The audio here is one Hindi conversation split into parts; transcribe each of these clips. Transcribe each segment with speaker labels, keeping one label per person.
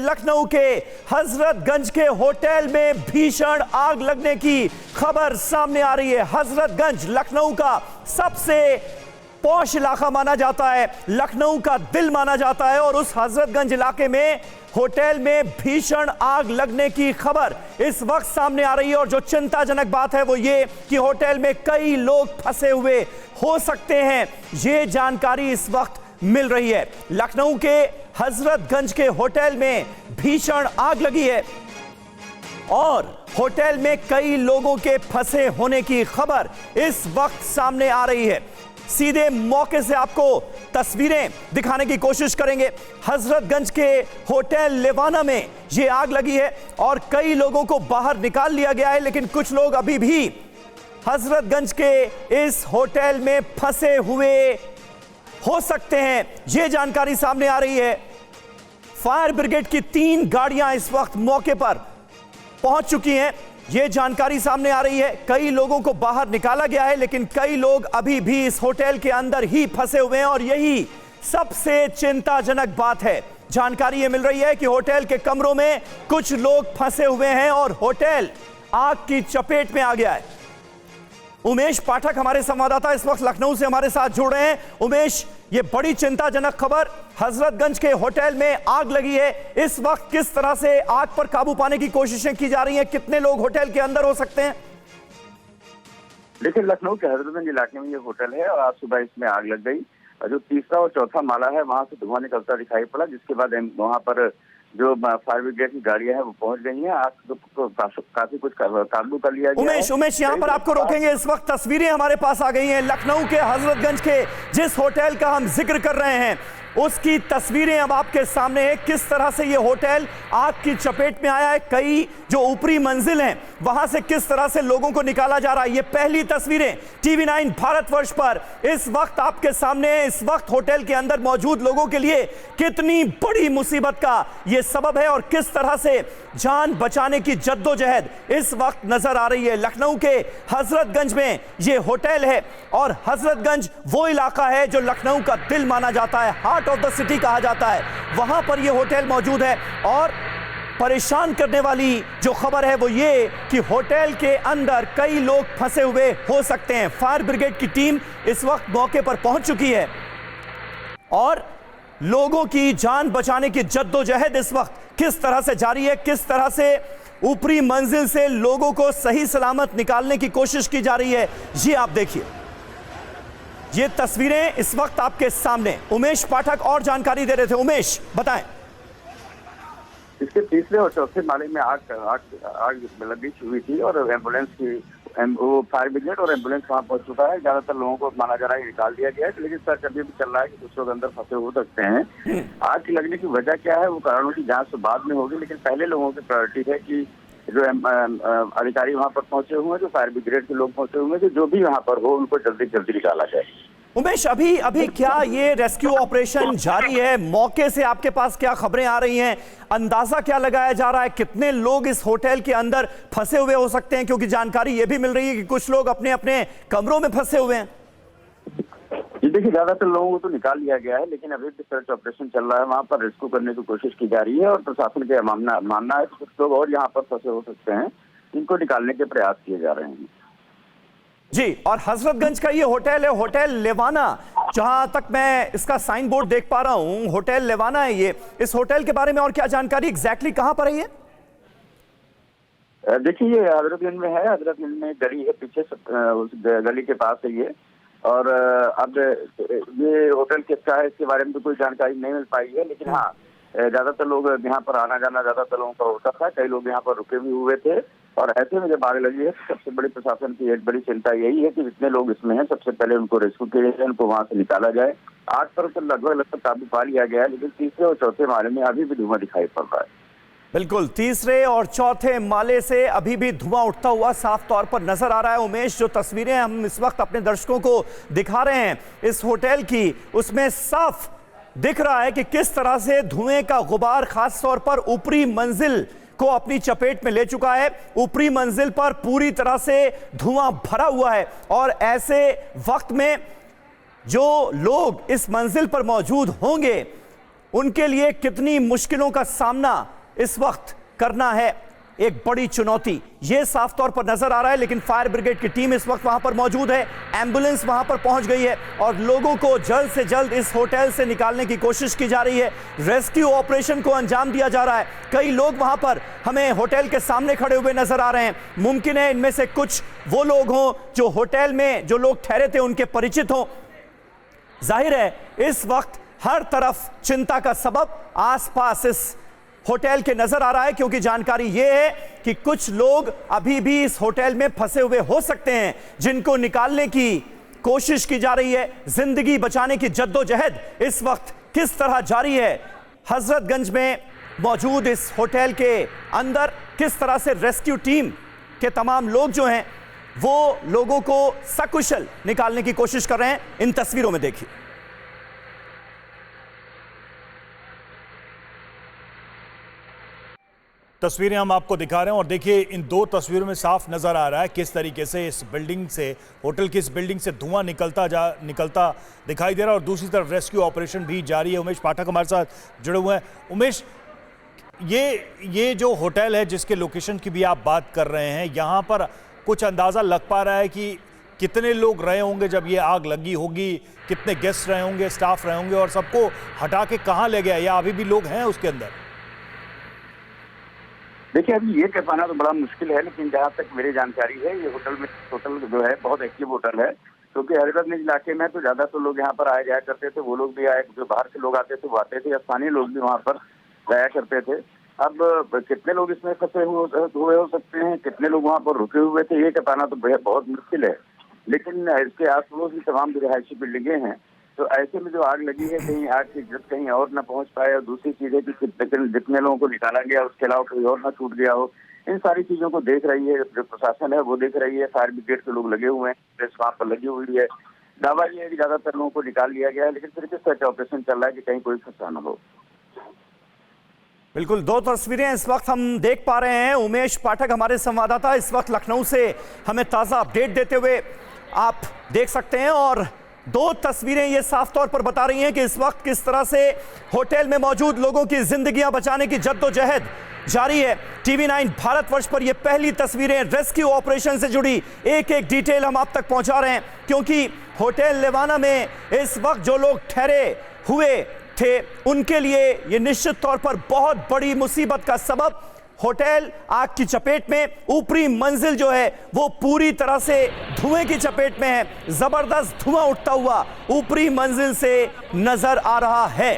Speaker 1: लखनऊ के हजरतगंज के होटल में भीषण आग लगने की खबर सामने आ रही है। हजरतगंज लखनऊ का सबसे पॉश इलाका माना जाता है, लखनऊ का दिल माना जाता है और उस हजरतगंज इलाके में होटल में भीषण आग लगने की खबर इस वक्त सामने आ रही है। और जो चिंताजनक बात है वो ये कि होटल में कई लोग फंसे हुए हो सकते हैं, ये जानकारी इस वक्त मिल रही है। लखनऊ के हजरतगंज के होटल में भीषण आग लगी है और होटल में कई लोगों के फंसे होने की खबर इस वक्त सामने आ रही है। सीधे मौके से आपको तस्वीरें दिखाने की कोशिश करेंगे। हजरतगंज के होटल लेवाना में यह आग लगी है और कई लोगों को बाहर निकाल लिया गया है, लेकिन कुछ लोग अभी भी हजरतगंज के इस होटल में फंसे हुए हो सकते हैं, यह जानकारी सामने आ रही है। फायर ब्रिगेड की 3 गाड़ियां इस वक्त मौके पर पहुंच चुकी हैं, यह जानकारी सामने आ रही है। कई लोगों को बाहर निकाला गया है, लेकिन कई लोग अभी भी इस होटल के अंदर ही फंसे हुए हैं और यही सबसे चिंताजनक बात है। जानकारी यह मिल रही है कि होटल के कमरों में कुछ लोग फंसे हुए हैं और होटल आग की चपेट में आ गया है। उमेश पाठक हमारे संवाददाता इस वक्त लखनऊ से हमारे साथ जुड़ रहे हैं। उमेश, ये बड़ी चिंताजनक खबर, हजरतगंज के होटल में आग लगी है। इस वक्त किस तरह से आग पर काबू पाने की कोशिशें की जा रही हैं? कितने लोग होटल के अंदर हो सकते हैं?
Speaker 2: देखिए, लखनऊ के हजरतगंज इलाके में ये होटल है और आज सुबह इसमें आग लग गई। जो तीसरा और चौथा माला है वहां से धुआं निकलता दिखाई पड़ा, जिसके बाद वहां पर जो फायर ब्रिगेड की गाड़ियां हैं वो पहुंच गई हैं। आग को काफी कुछ काबू कर लिया गया।
Speaker 1: उमेश यहां पर आपको रोकेंगे। इस वक्त तस्वीरें हमारे पास आ गई हैं लखनऊ के हजरतगंज के जिस होटल का हम जिक्र कर रहे हैं, उसकी तस्वीरें अब आपके सामने है। किस तरह से ये होटल आग की चपेट में आया है, कई जो ऊपरी मंजिल हैं वहां से किस तरह से लोगों को निकाला जा रहा है। ये पहली तस्वीरें TV9 भारतवर्ष पर इस वक्त आपके सामने है। इस वक्त होटल के अंदर मौजूद लोगों के लिए कितनी बड़ी मुसीबत का ये सबब है और किस तरह से जान बचाने की जद्दोजहद इस वक्त नजर आ रही है। लखनऊ के हजरतगंज में ये होटल है और हजरतगंज वो इलाका है जो लखनऊ का दिल माना जाता है, हार्ट ऑफ द सिटी कहा जाता है। वहां पर यह होटल मौजूद है और परेशान करने वाली जो खबर है वो ये कि होटल के अंदर कई लोग फंसे हुए हो सकते हैं। फायर ब्रिगेड की टीम इस वक्त मौके पर पहुंच चुकी है और लोगों की जान बचाने की जद्दोजहद इस वक्त किस तरह से जारी है, किस तरह से ऊपरी मंजिल से लोगों को सही सलामत निकालने की कोशिश की जा रही है, ये आप देखिए। ये तस्वीरें इस वक्त आपके सामने। उमेश पाठक और जानकारी दे रहे थे। उमेश, बताएं।
Speaker 2: इसके तीसरे और चौथे माले में आग लगी हुई थी और एम्बुलेंस की फायर ब्रिगेड और एम्बुलेंस वहां पहुंच चुका है। ज्यादातर लोगों को माना जा रहा है निकाल दिया गया है, लेकिन सर्च अभी भी चल रहा है कि कुछ लोग अंदर फंसे हो सकते हैं। आग की लगने की वजह क्या है वो कारणों की जांच तो बाद में होगी, लेकिन पहले लोगों की प्रायोरिटी है कि जो अधिकारी वहां पर पहुंचे हुए हैं, जो फायर ब्रिगेड के लोग पहुंचे हुए हैं, जो भी वहां पर हो उनको जल्दी जल्दी निकाला जाए।
Speaker 1: उमेश, अभी क्या ये रेस्क्यू ऑपरेशन जारी है? मौके से आपके पास क्या खबरें आ रही हैं? अंदाजा क्या लगाया जा रहा है कितने लोग इस होटल के अंदर फंसे हुए हो सकते हैं? क्योंकि जानकारी ये भी मिल रही है कि कुछ लोग अपने अपने कमरों में फंसे हुए हैं।
Speaker 2: जी देखिए, ज्यादातर लोगों को तो निकाल लिया गया है, लेकिन अभी भी सर्च ऑपरेशन चल रहा है। वहाँ पर रेस्क्यू करने की कोशिश की जा रही है और प्रशासन का मानना है कि कुछ लोग और यहाँ पर फंसे हो सकते हैं, इनको निकालने के प्रयास किए जा रहे हैं।
Speaker 1: जी, और हजरतगंज का ये होटल है, होटल लेवाना, जहां तक मैं इसका साइन बोर्ड देख पा रहा हूं, होटल लेवाना है ये। इस होटल के बारे में और क्या जानकारी, एग्जैक्टली कहां पर है ये?
Speaker 2: देखिए, ये हजरतगंज में है। हजरतगंज में गली है पीछे, उस गली के पास है ये। और अब ये होटल किसका है इसके बारे में तो कोई जानकारी नहीं मिल पाई है, लेकिन हाँ, ज्यादातर लोग यहाँ पर आना जाना ज्यादातर लोगों का होता था। कई लोग यहाँ पर रुके भी हुए थे और ऐसे में जब आग लगी है सबसे बड़ी प्रशासन की एक बड़ी चिंता यही है कि जितने लोग इसमें हैं सबसे पहले उनको रेस्क्यू किया जाए, उनको वहां से निकाला जाए। आग पर तो लगभग काबू पा लिया गया है, लेकिन तीसरे और चौथे माले में अभी भी धुआं दिखाई पड़ रहा है।
Speaker 1: बिल्कुल, तीसरे और चौथे माले से अभी भी धुआं उठता हुआ साफ तौर पर नजर आ रहा है। उमेश, जो तस्वीरें हम इस वक्त अपने दर्शकों को दिखा रहे हैं इस होटल की, उसमें साफ दिख रहा है कि किस तरह से धुएं का गुबार खास तौर पर ऊपरी मंजिल को अपनी चपेट में ले चुका है। ऊपरी मंजिल पर पूरी तरह से धुआं भरा हुआ है और ऐसे वक्त में जो लोग इस मंजिल पर मौजूद होंगे उनके लिए कितनी मुश्किलों का सामना इस वक्त करना है एक बड़ी चुनौती, यह साफ तौर पर नजर आ रहा है। लेकिन फायर ब्रिगेड की टीम इस वक्त वहां पर मौजूद है, एम्बुलेंस वहां पर पहुंच गई है और लोगों को जल्द से जल्द इस होटल से निकालने की कोशिश की जा रही है। रेस्क्यू ऑपरेशन को अंजाम दिया जा रहा है। कई लोग वहां पर हमें होटल के सामने खड़े हुए नजर आ रहे हैं। मुमकिन है इनमें से कुछ वो लोग हों जो होटल में जो लोग ठहरे थे उनके परिचित हों। जाहिर है इस वक्त हर तरफ चिंता का सबब आसपास इस होटल के नजर आ रहा है, क्योंकि जानकारी यह है कि कुछ लोग अभी भी इस होटल में फंसे हुए हो सकते हैं, जिनको निकालने की कोशिश की जा रही है। जिंदगी बचाने की जद्दोजहद इस वक्त किस तरह जारी है, हजरतगंज में मौजूद इस होटल के अंदर किस तरह से रेस्क्यू टीम के तमाम लोग जो हैं वो लोगों को सकुशल निकालने की कोशिश कर रहे हैं, इन तस्वीरों में देखिए।
Speaker 3: तस्वीरें हम आपको दिखा रहे हैं और देखिए इन दो तस्वीरों में साफ नजर आ रहा है किस तरीके से इस बिल्डिंग से, होटल की इस बिल्डिंग से धुआं निकलता दिखाई दे रहा है और दूसरी तरफ रेस्क्यू ऑपरेशन भी जारी है। उमेश पाठक हमारे साथ जुड़े हुए हैं। उमेश, ये जो होटल है जिसके लोकेशन की भी आप बात कर रहे हैं, यहाँ पर कुछ अंदाजा लग पा रहा है कि कितने लोग रहे होंगे जब ये आग लगी होगी, कितने गेस्ट रहे होंगे, स्टाफ रहे होंगे और सबको हटा के कहाँ ले गया, या अभी भी लोग हैं उसके अंदर?
Speaker 2: देखिए अभी ये कह पाना तो बड़ा मुश्किल है, लेकिन जहाँ तक मेरी जानकारी है ये होटल जो है बहुत एक्टिव होटल है, क्योंकि हजरतगंज इलाके में तो ज्यादा तो लोग यहाँ पर आया जाया करते थे। वो लोग भी आए, जो बाहर से लोग आते थे वो आते थे, स्थानीय लोग भी वहाँ पर जाया करते थे। अब कितने लोग इसमें फंसे हुए हो सकते हैं, कितने लोग वहाँ पर रुके हुए थे, ये कह पाना तो बहुत मुश्किल है। लेकिन इसके आस पड़ोस की तमाम जो रिहायशी बिल्डिंगे हैं, तो ऐसे में जो आग लगी है कहीं आग की जब कहीं और न पहुंच पाए, और दूसरी चीज है कि जितने लोगों को निकाला गया उसके अलावा कोई और न छूट गया हो, इन सारी चीजों को देख रही है जो प्रशासन है, वो देख रही है। फायर ब्रिगेड के लोग लगे हुए हैं, पुलिस वहाँ पर लगी हुई है। दावा ये है कि ज्यादातर लोगों को निकाल लिया गया है, लेकिन फिर किस तरह का ऑपरेशन चल रहा है कि कहीं कोई फंसा न हो।
Speaker 1: बिल्कुल, दो तस्वीरें इस वक्त हम देख पा रहे हैं। उमेश पाठक हमारे संवाददाता इस वक्त लखनऊ से हमें ताजा अपडेट देते हुए आप देख सकते हैं, और दो तस्वीरें ये साफ तौर पर बता रही हैं कि इस वक्त किस तरह से होटल में मौजूद लोगों की जिंदगियां बचाने की जद्दोजहद जारी है। टीवी 9 भारतवर्ष पर ये पहली तस्वीरें रेस्क्यू ऑपरेशन से जुड़ी एक एक डिटेल हम आप तक पहुंचा रहे हैं, क्योंकि होटल लेवाना में इस वक्त जो लोग ठहरे हुए थे उनके लिए ये निश्चित तौर पर बहुत बड़ी मुसीबत का सबब होटल आग की चपेट में, ऊपरी मंजिल जो है वो पूरी तरह से धुएं की चपेट में है। जबरदस्त धुआं उठता हुआ ऊपरी मंजिल से नजर आ रहा है।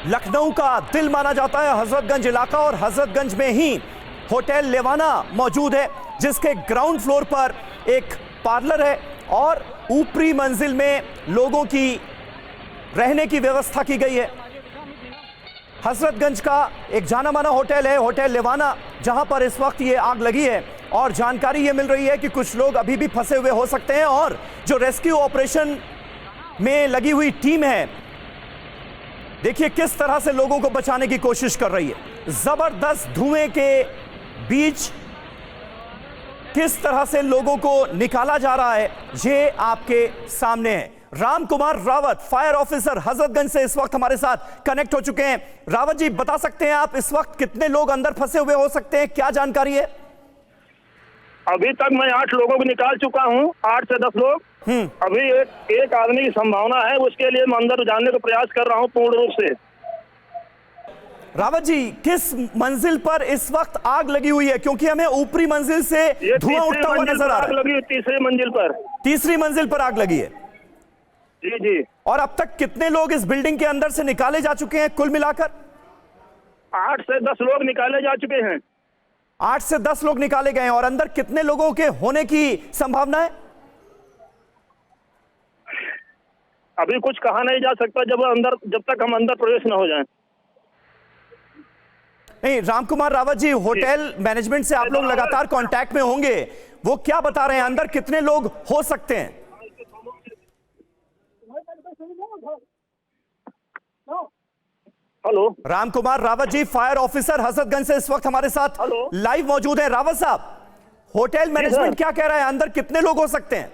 Speaker 1: लखनऊ का दिल माना जाता है हजरतगंज इलाका, और हजरतगंज में ही होटल लेवाना मौजूद है, जिसके ग्राउंड फ्लोर पर एक पार्लर है और ऊपरी मंजिल में लोगों की रहने की व्यवस्था की गई है। हजरतगंज का एक जाना माना होटल है होटल लेवाना, जहां पर इस वक्त ये आग लगी है, और जानकारी ये मिल रही है कि कुछ लोग अभी भी फंसे हुए हो सकते हैं। और जो रेस्क्यू ऑपरेशन में लगी हुई टीम है, देखिए किस तरह से लोगों को बचाने की कोशिश कर रही है। जबरदस्त धुएं के बीच किस तरह से लोगों को निकाला जा रहा है ये आपके सामने है। राम कुमार रावत, फायर ऑफिसर हजरतगंज से इस वक्त हमारे साथ कनेक्ट हो चुके हैं। रावत जी, बता सकते हैं आप इस वक्त कितने लोग अंदर फंसे हुए हो सकते हैं, क्या जानकारी है?
Speaker 4: अभी तक मैं 8 लोगों को निकाल चुका हूं, 8 से 10 लोग। अभी एक आदमी की संभावना है, उसके लिए मैं अंदर जाने का प्रयास कर रहा हूं पूर्ण रूप से।
Speaker 1: रावत जी, किस मंजिल पर इस वक्त आग लगी हुई है, क्योंकि हमें ऊपरी मंजिल से धुआं उठता हुआ नजर आ रहा है।
Speaker 4: लगी तीसरी मंजिल पर।
Speaker 1: तीसरी मंजिल पर आग लगी है
Speaker 4: जी जी।
Speaker 1: और अब तक कितने लोग इस बिल्डिंग के अंदर से निकाले जा चुके हैं कुल मिलाकर?
Speaker 4: 8 से 10 लोग निकाले जा चुके हैं।
Speaker 1: 8 से 10 लोग निकाले गए हैं, और अंदर कितने लोगों के होने की संभावना है?
Speaker 4: अभी कुछ कहा नहीं जा सकता जब तक हम अंदर प्रवेश न हो जाएं।
Speaker 1: नहीं, राम कुमार रावत जी, होटल मैनेजमेंट से आप लोग लगातार कांटेक्ट में होंगे, वो क्या बता रहे हैं अंदर कितने लोग हो सकते हैं?
Speaker 4: Hello,
Speaker 1: Ram Kumar Rawat ji, fire officer Hazratganj से इस वक्त हमारे साथ लाइव मौजूद है। रावत साहब, होटल मैनेजमेंट क्या कह रहा है, अंदर कितने लोग हो सकते हैं?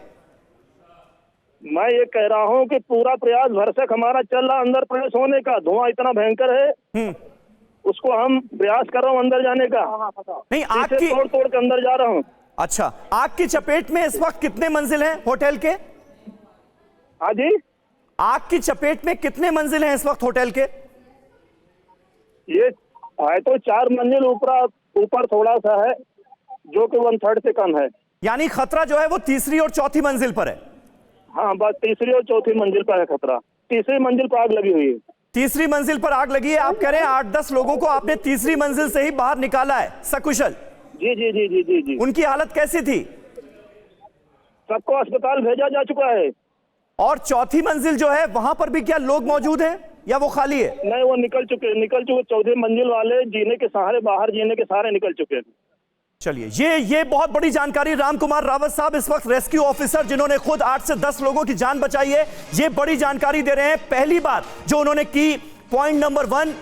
Speaker 4: मैं ये कह रहा हूँ कि पूरा प्रयास भरसक हमारा चल रहा अंदर प्रवेश होने का। धुआं इतना भयंकर है उसको हम प्रयास कर रहा हूँ अंदर जाने का।
Speaker 1: नहीं, आग
Speaker 4: शीशे
Speaker 1: की,
Speaker 4: तोड़ तोड़ के अंदर जा रहा हूँ।
Speaker 1: अच्छा, आग की चपेट में इस वक्त कितने मंजिल हैं होटल के?
Speaker 4: हाँ जी,
Speaker 1: आग की चपेट में कितने मंजिल हैं इस वक्त होटल के?
Speaker 4: ये है तो 4 मंजिल, ऊपर थोड़ा सा है जो कि 1/3 से कम है।
Speaker 1: यानी खतरा जो है वो तीसरी और चौथी मंजिल पर है।
Speaker 4: हाँ, बस तीसरी और चौथी मंजिल पर है खतरा। तीसरी मंजिल पर आग लगी हुई है।
Speaker 1: तीसरी मंजिल पर आग लगी है। आप कह रहे हैं 8-10 लोगों को आपने तीसरी मंजिल से ही बाहर निकाला है सकुशल?
Speaker 4: जी जी जी जी जी जी।
Speaker 1: उनकी हालत कैसी थी?
Speaker 4: सबको अस्पताल भेजा जा चुका है।
Speaker 1: और चौथी मंजिल जो है वहां पर भी क्या लोग मौजूद हैं या वो खाली है?
Speaker 4: नहीं, वो निकल चुके। चौथी मंजिल वाले जीने के सहारे, बाहर जीने के सहारे निकल चुके हैं।
Speaker 1: चलिए, ये बहुत बड़ी जानकारी राम कुमार रावत साहब, इस वक्त रेस्क्यू ऑफिसर जिन्होंने खुद 8 से 10 लोगों की जान बचाई है, ये बड़ी जानकारी दे रहे हैं। पहली बात जो उन्होंने की, पॉइंट नंबर 1,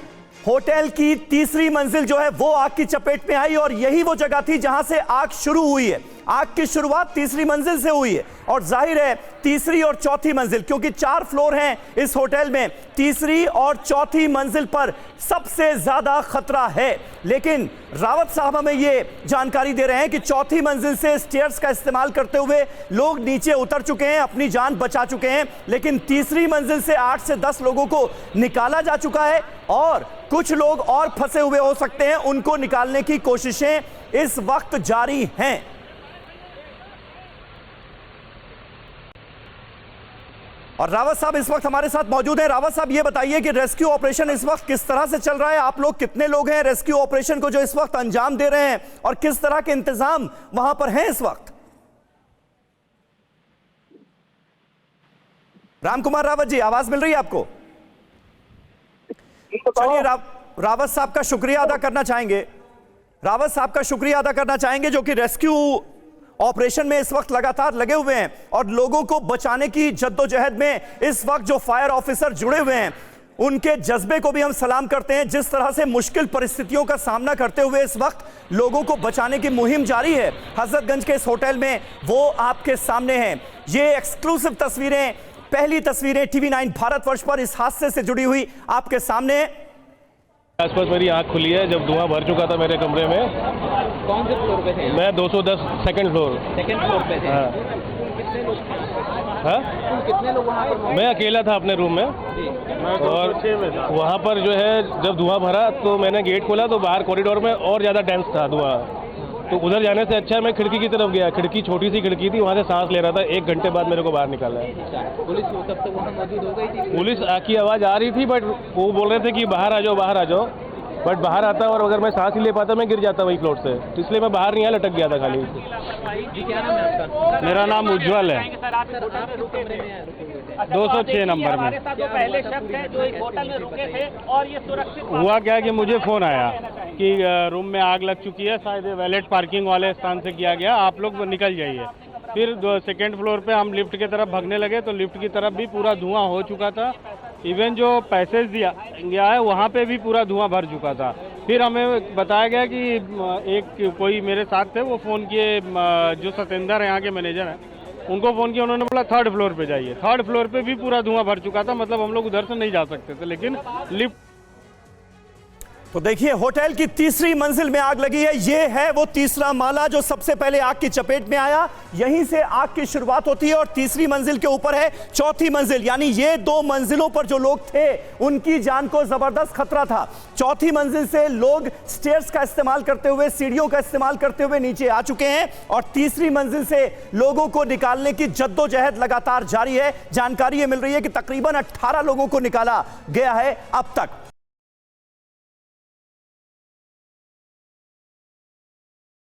Speaker 1: होटल की तीसरी मंजिल जो है वो आग की चपेट में आई और यही वो जगह थी जहां से आग शुरू हुई है। आग की शुरुआत तीसरी मंजिल से हुई है और जाहिर है तीसरी और चौथी मंजिल, क्योंकि 4 फ्लोर हैं इस होटल में, तीसरी और चौथी मंजिल पर सबसे ज्यादा खतरा है। लेकिन रावत साहब हमें यह जानकारी दे रहे हैं कि चौथी मंजिल से स्टेयर्स का इस्तेमाल करते हुए लोग नीचे उतर चुके हैं, अपनी जान बचा चुके हैं, लेकिन तीसरी मंजिल से 8 से 10 लोगों को निकाला जा चुका है और कुछ लोग और फंसे हुए हो सकते हैं। उनको निकालने की कोशिशें इस वक्त जारी हैं। और रावत साहब इस वक्त हमारे साथ मौजूद हैं। रावत साहब, ये बताइए कि रेस्क्यू ऑपरेशन इस वक्त किस तरह से चल रहा है? आप लोग कितने लोग हैं रेस्क्यू ऑपरेशन को जो इस वक्त अंजाम दे रहे हैं और किस तरह के इंतजाम वहां पर हैं इस वक्त? राम कुमार रावत जी, आवाज मिल रही है आपको? चलिए, रावत साहब का शुक्रिया अदा करना चाहेंगे। रावत साहब का शुक्रिया अदा करना चाहेंगे जो कि रेस्क्यू ऑपरेशन में इस वक्त लगातार लगे हुए हैं और लोगों को बचाने की जद्दोजहद में इस वक्त जो फायर ऑफिसर जुड़े हुए हैं उनके जज्बे को भी हम सलाम करते हैं। जिस तरह से मुश्किल परिस्थितियों का सामना करते हुए इस वक्त लोगों को बचाने की मुहिम जारी है हजरतगंज के इस होटल में, वो आपके सामने हैं। ये एक्सक्लूसिव तस्वीरें, पहली तस्वीरें TV9 भारतवर्ष पर इस हादसे से जुड़ी हुई आपके सामने।
Speaker 5: आसपास मेरी आंख खुली है जब धुआं भर चुका था मेरे कमरे में।
Speaker 6: कौन से फ्लोर पे थे?
Speaker 5: मैं 210 सेकंड फ्लोर।
Speaker 6: सेकंड फ्लोर पे थे।
Speaker 5: हाँ।
Speaker 6: कितने लोग थे?
Speaker 5: हाँ?
Speaker 6: कितने लोग वहाँ पर?
Speaker 5: मैं अकेला था अपने रूम में और वहाँ पर जो है जब धुआं भरा तो मैंने गेट खोला तो बाहर कॉरिडोर में और ज़्यादा डेंस था धुआं, तो उधर जाने से अच्छा मैं खिड़की की तरफ गया। खिड़की छोटी सी खिड़की थी, वहाँ से सांस ले रहा था। 1 घंटे बाद मेरे को बाहर निकाला है।
Speaker 6: पुलिस तब तक वहाँ मौजूद हो गई थी?
Speaker 5: पुलिस की आवाज़ आ रही थी बट वो बोल रहे थे कि बाहर आ जाओ, बाहर आ जाओ, बट बाहर आता और अगर मैं सांस ही ले पाता मैं गिर जाता वही फ्लोर से, तो इसलिए मैं बाहर नहीं आया, लटक गया था खाली।
Speaker 6: जी, क्या नाम है आपका?
Speaker 5: मेरा नाम उज्ज्वल है। 206 नंबर में।
Speaker 7: पहले शख्स हैं जो इस होटल में रुके थे और ये सुरक्षित
Speaker 5: हुआ क्या कि मुझे फ़ोन आया कि रूम में आग लग चुकी है, शायद वैलेट पार्किंग वाले स्थान से किया गया, आप लोग निकल जाइए। फिर 2nd फ्लोर पे हम लिफ्ट की तरफ भागने लगे तो लिफ्ट की तरफ भी पूरा धुआं हो चुका था। इवन जो पैसेज दिया गया है वहाँ पे भी पूरा धुआं भर चुका था। फिर हमें बताया गया कि एक कोई मेरे साथ थे, वो फ़ोन किए, जो सतेंद्र है यहाँ के मैनेजर हैं, उनको फ़ोन किया। उन्होंने बोला 3rd फ्लोर पे जाइए। 3rd फ्लोर पे भी पूरा धुआं भर चुका था, मतलब हम लोग उधर से नहीं जा सकते थे, लेकिन लिफ्ट।
Speaker 1: तो देखिए, होटल की तीसरी मंजिल में आग लगी है। ये है वो तीसरा माला जो सबसे पहले आग की चपेट में आया। यहीं से आग की शुरुआत होती है और तीसरी मंजिल के ऊपर है चौथी मंजिल, यानी ये 2 मंजिलों पर जो लोग थे उनकी जान को जबरदस्त खतरा था। चौथी मंजिल से लोग स्टेयर्स का इस्तेमाल करते हुए, सीढ़ियों का इस्तेमाल करते हुए नीचे आ चुके हैं और तीसरी मंजिल से लोगों को निकालने की जद्दोजहद लगातार जारी है। जानकारी ये मिल रही है कि तकरीबन 18 लोगों को निकाला गया है अब तक।